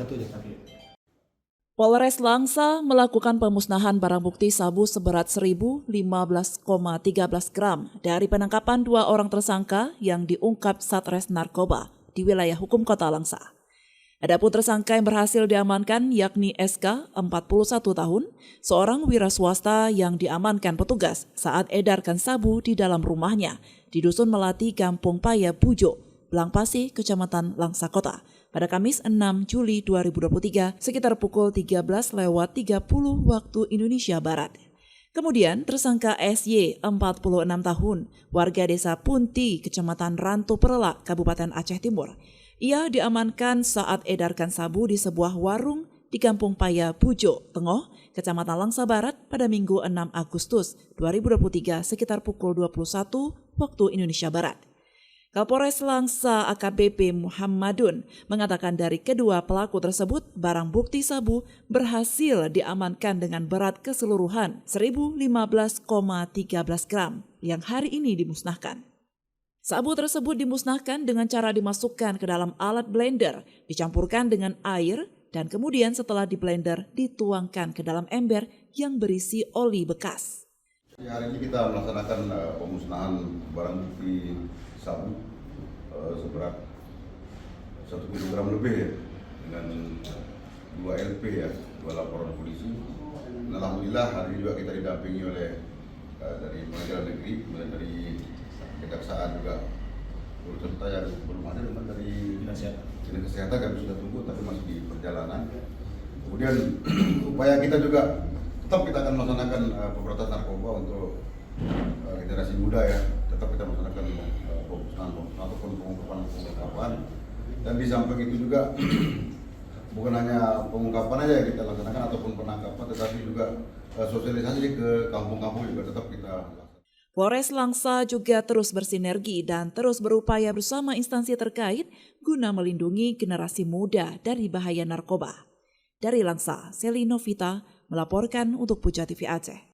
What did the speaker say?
Satu aja sakit. Polres Langsa melakukan pemusnahan barang bukti sabu seberat 1.015,13 gram dari penangkapan 2 orang tersangka yang diungkap Satres Narkoba di wilayah hukum Kota Langsa. Adapun tersangka yang berhasil diamankan yakni SK, 41 tahun, seorang wira swasta yang diamankan petugas saat edarkan sabu di dalam rumahnya di Dusun Melati, Kampung Paya, Bujo, Blangpasi, Kecamatan Langsa Kota, pada Kamis 6 Juli 2023 sekitar pukul 13.30 waktu Indonesia Barat. Kemudian tersangka SY, 46 tahun, warga desa Punti, Kecamatan Rantu Perelak, Kabupaten Aceh Timur. Ia diamankan saat edarkan sabu di sebuah warung di Kampung Paya, Bujo, Tengoh, Kecamatan Langsa Barat pada Minggu 6 Agustus 2023 sekitar pukul 21 waktu Indonesia Barat. Kapolres Langsa AKBP Muhammadun mengatakan dari kedua pelaku tersebut barang bukti sabu berhasil diamankan dengan berat keseluruhan 1.015,13 gram yang hari ini dimusnahkan. Sabu tersebut dimusnahkan dengan cara dimasukkan ke dalam alat blender, dicampurkan dengan air, dan kemudian setelah di blender dituangkan ke dalam ember yang berisi oli bekas. Hari ini kita melaksanakan pemusnahan barang bukti sabu seberat 1 kg lebih ya, dengan 2 LP ya, 2 laporan polisi. Alhamdulillah hari ini juga kita didampingi oleh dari pengadilan negeri, kemudian dari kejaksaan juga serta yang belum ada memang dari dinas kesehatan kami sudah tunggu tapi masih di perjalanan. Kemudian upaya kita juga tetap kita akan melaksanakan pemberantasan narkoba untuk generasi muda ya, tetap kita melaksanakan pemusnahan ataupun pengungkapan, dan di samping itu juga bukan hanya pengungkapan aja yang kita laksanakan ataupun penangkapan, tetapi juga sosialisasi ke kampung-kampung juga tetap kita laksanakan. Polres Langsa juga terus bersinergi dan terus berupaya bersama instansi terkait guna melindungi generasi muda dari bahaya narkoba. Dari Langsa, Seli Novita melaporkan untuk Puja TV Aceh.